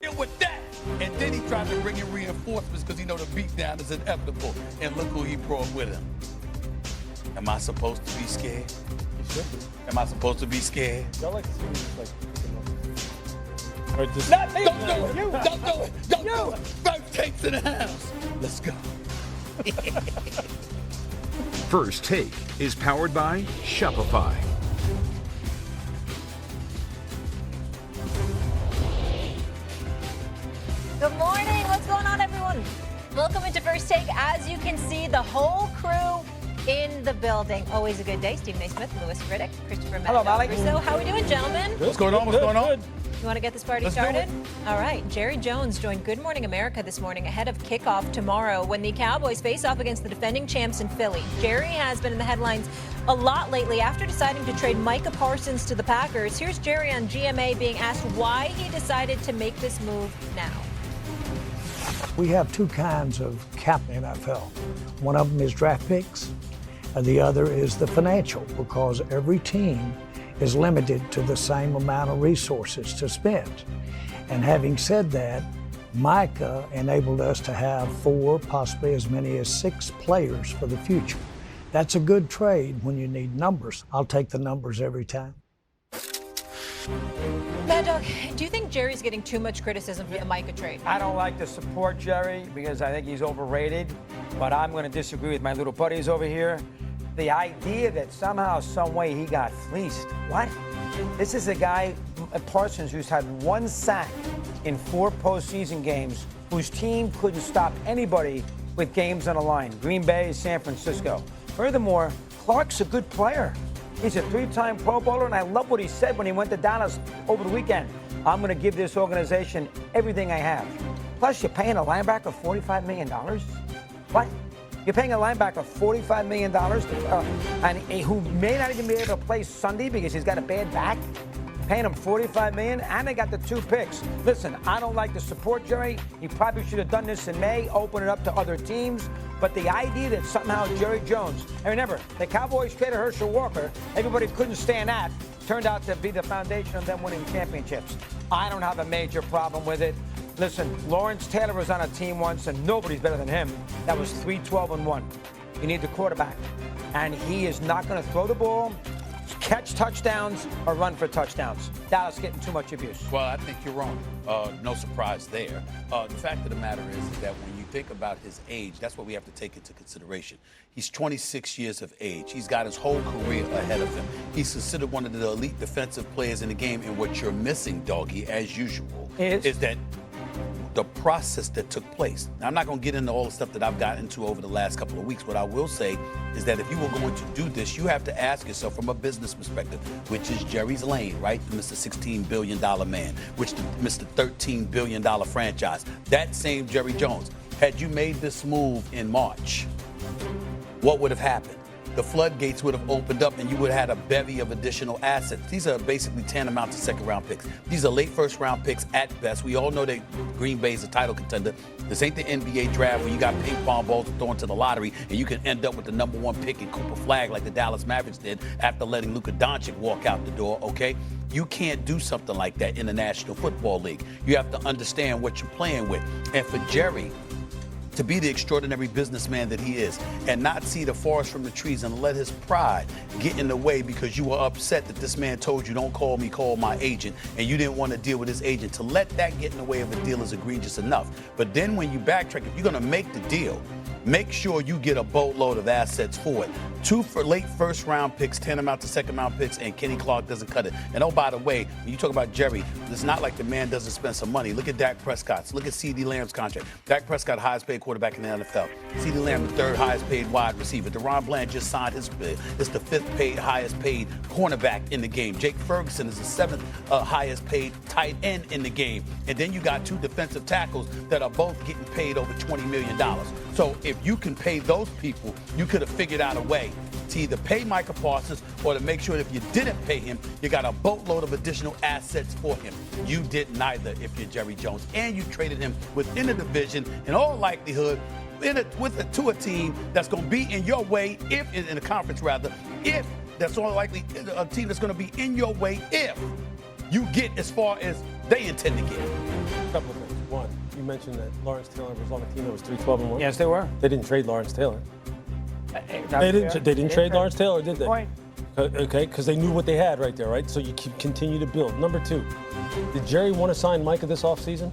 deal with that. And then he tried to bring in reinforcements because he know the beatdown is inevitable. And look who he brought with him. Am I supposed to be scared? Am I supposed to be scared? Y'all like to see me like Don't do it. Don't do it. Don't do it. First takes in the house. Let's go. First Take is powered by Shopify. Good morning. What's going on, everyone? Welcome into First Take. As you can see, the whole crew in the building. Always a good day. Stephen A. Smith, Lewis Redick, Christopher Russo. How are we doing, gentlemen? What's going on? What's going on? You want to get this party started? All right. Jerry Jones joined Good Morning America this morning ahead of kickoff tomorrow when the Cowboys face off against the defending champs in Philly. Jerry has been in the headlines a lot lately after deciding to trade Micah Parsons to the Packers. Here's Jerry on GMA being asked why he decided to make this move now. We have two kinds of cap in the NFL. One of them is draft picks, and the other is the financial, because every team is limited to the same amount of resources to spend. And having said that, Micah enabled us to have 4, possibly as many as 6 players for the future. That's a good trade when you need numbers. I'll take the numbers every time. Mad Dog, do you think Jerry's getting too much criticism for the Micah trade? I don't like to support Jerry because I think he's overrated, but I'm going to disagree with my little buddies over here. The idea that somehow, some way he got fleeced. What? This is a guy, Parsons, who's had 1 sack in 4 postseason games, whose team couldn't stop anybody with games on the line. Green Bay, San Francisco. Furthermore, Clark's a good player. He's a 3-time Pro Bowler, and I love what he said when he went to Dallas over the weekend. I'm going to give this organization everything I have. Plus, you're paying a linebacker $45 million? What? You're paying a linebacker $45 million and who may not even be able to play Sunday because he's got a bad back? Paying him $45 million, and they got the 2 picks. Listen, I don't like to support Jerry. He probably should have done this in May, open it up to other teams. But the idea that somehow Jerry Jones, and remember, the Cowboys traded Herschel Walker, everybody couldn't stand that, turned out to be the foundation of them winning championships. I don't have a major problem with it. Listen, Lawrence Taylor was on a team once, and nobody's better than him. That was 3-12-1. You need the quarterback. And he is not going to throw the ball, catch touchdowns, or run for touchdowns. Dallas getting too much abuse. Well, I think you're wrong. No surprise there. The fact of the matter is that when you think about his age, that's what we have to take into consideration. He's 26 years of age. He's got his whole career ahead of him. He's considered one of the elite defensive players in the game. And what you're missing, Doggy, as usual, is that the process that took place. Now, I'm not going to get into all the stuff that I've gotten into over the last couple of weeks. What I will say is that if you were going to do this, you have to ask yourself from a business perspective, which is Jerry's lane, right? Mr. $16 billion man, which the Mr. $13 billion franchise. That same Jerry Jones. Had you made this move in March, what would have happened? The floodgates would have opened up and you would have had a bevy of additional assets. These are basically tantamount to second-round picks. These are late first-round picks at best. We all know that Green Bay is a title contender. This ain't the NBA draft where you got ping pong balls thrown to the lottery and you can end up with the number 1 pick in Cooper Flag like the Dallas Mavericks did after letting Luka Doncic walk out the door, okay? You can't do something like that in the National Football League. You have to understand what you're playing with. And for Jerry to be the extraordinary businessman that he is and not see the forest from the trees and let his pride get in the way because you were upset that this man told you, don't call me, call my agent, and you didn't want to deal with his agent. To let that get in the way of a deal is egregious enough. But then when you backtrack, if you're going to make the deal, make sure you get a boatload of assets for it. 2 for late first-round picks, tantamount to second-round picks, and Kenny Clark doesn't cut it. And oh, by the way, when you talk about Jerry, it's not like the man doesn't spend some money. Look at Dak Prescott's. Look at CeeDee Lamb's contract. Dak Prescott, highest-paid quarterback in the NFL. CeeDee Lamb, the 3rd highest-paid wide receiver. DeRon Bland just signed his bid. It's the 5th highest-paid cornerback in the game. Jake Ferguson is the 7th highest-paid tight end in the game. And then you got 2 defensive tackles that are both getting paid over $20 million. So if you can pay those people, you could have figured out a way to either pay Micah Parsons or to make sure that if you didn't pay him, you got a boatload of additional assets for him. You did neither if you're Jerry Jones. And you traded him within the division, in all likelihood, to a team that's going to be in your way, if in the conference rather, if that's all likely a team that's going to be in your way if you get as far as they intend to get. A couple of things. One, you mentioned that Lawrence Taylor was on a team that was 3-12-1. Yes, they were. They didn't trade Lawrence Taylor. They didn't trade Lawrence Taylor, did they? Point. Okay, because they knew what they had right there, right? So you continue to build. Number two, did Jerry want to sign Micah this offseason?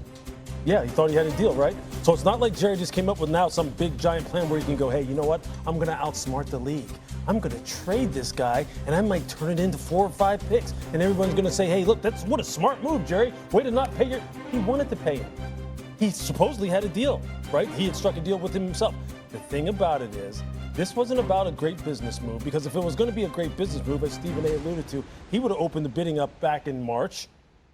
Yeah, he thought he had a deal, right? So it's not like Jerry just came up with now some big giant plan where he can go, hey, you know what? I'm going to outsmart the league. I'm going to trade this guy, and I might turn it into 4 or 5 picks. And everyone's going to say, hey, look, what a smart move, Jerry. Way to not pay He wanted to pay him. He supposedly had a deal, right? He had struck a deal with him himself. The thing about it is, this wasn't about a great business move, because if it was going to be a great business move, as Stephen A. alluded to, he would have opened the bidding up back in March,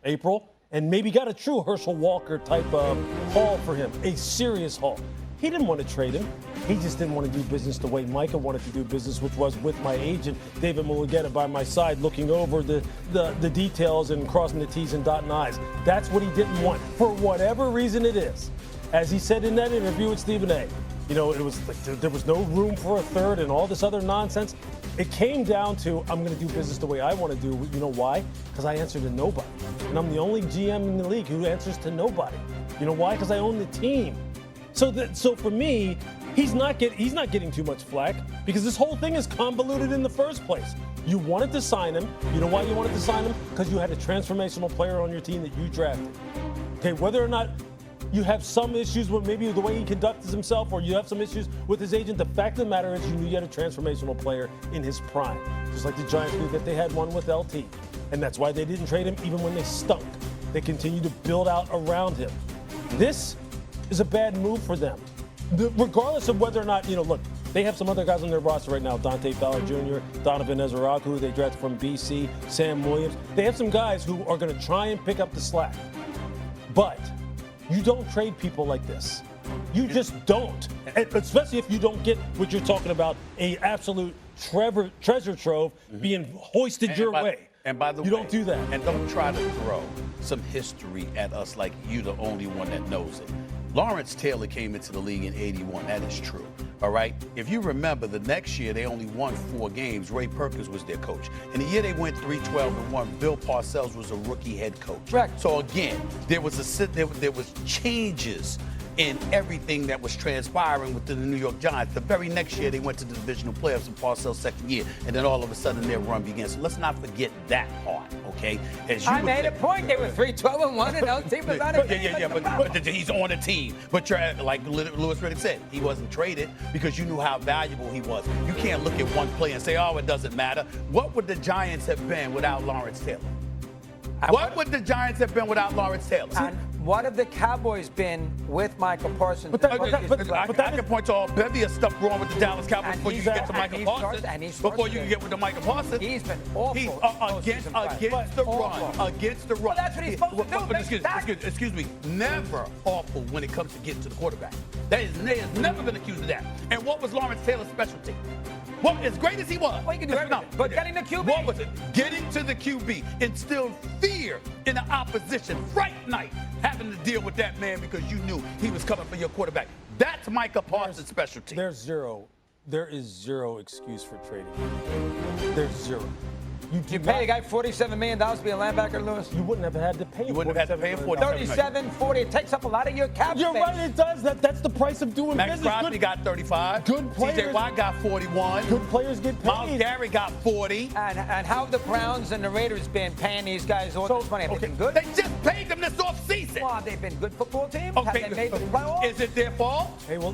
April, and maybe got a true Herschel Walker type of haul for him, a serious haul. He didn't want to trade him. He just didn't want to do business the way Micah wanted to do business, which was with my agent, David Mulugeta, by my side, looking over the details and crossing the T's and dotting I's. That's what he didn't want, for whatever reason it is. As he said in that interview with Stephen A., you know, it was like there was no room for a third and all this other nonsense. It came down to, I'm going to do business the way I want to do. You know why? Because I answer to nobody. And I'm the only GM in the league who answers to nobody. You know why? Because I own the team. So for me, he's not getting too much flack, because this whole thing is convoluted in the first place. You wanted to sign him. You know why you wanted to sign him? Because you had a transformational player on your team that you drafted. Okay, whether or not you have some issues with maybe the way he conducts himself, or you have some issues with his agent, the fact of the matter is you knew you had a transformational player in his prime. Just like the Giants knew that they had one with LT. And that's why they didn't trade him even when they stunk. They continued to build out around him. This is a bad move for them. Regardless of whether or not, look, they have some other guys on their roster right now. Dante Fowler Jr., Donovan Ezeraku, who they drafted from BC, Sam Williams. They have some guys who are going to try and pick up the slack. But you don't trade people like this. You just don't. And especially if you don't get what you're talking about, a absolute treasure trove being hoisted your way. And by the way, you don't do that. And don't try to throw some history at us like you're the only one that knows it. Lawrence Taylor came into the league in '81. That is true. All right? If you remember, the next year they only won 4 games. Ray Perkins was their coach. In the year they went 3-12-1, Bill Parcells was a rookie head coach. Correct. So again, there was changes in everything that was transpiring within the New York Giants. The very next year, they went to the divisional playoffs in Parcells' second year, and then all of a sudden their run began. So let's not forget that part, okay? I made a point. They were 3-12-1, and LT was on a team. But he's on a team. But like Louis Redick said, he wasn't traded because you knew how valuable he was. You can't look at one player and say, oh, it doesn't matter. What would the Giants have been without Lawrence Taylor? What would the Giants have been without Lawrence Taylor? And what have the Cowboys been with Michael Parsons? I can point to all bevy of stuff wrong with the Dallas Cowboys before you get to Michael Parsons. Before you can get with the Michael Parsons. He's been awful. He's against the run. Against the run. Well, that's what he's supposed to do. Excuse me. Never awful when it comes to getting to the quarterback. They has never been accused of that. And what was Lawrence Taylor's specialty? Well, as great as he was. Well, you can do everything, but getting the QB. What was it? Getting to the QB. Instilled fear in the opposition. Fright night. Having to deal with that man because you knew he was coming for your quarterback. That's Micah Parsons' specialty. There is zero excuse for trading. There's zero. You pay a guy $47 million to be a linebacker, Lewis? You wouldn't have had to pay him. You wouldn't have had to pay him $37, $40. It takes up a lot of your cap space. You're right, it does. That's the price of doing Max business. Max Crosby got 35. Good players. TJ Watt got 41. Good players get paid. Miles Garrett got 40. And how have the Browns and the Raiders been paying these guys all this money? Have they been good? They just paid them this offseason. Well, they've been good football teams. Okay. Have they made the playoffs? Is it their fault? Hey, well,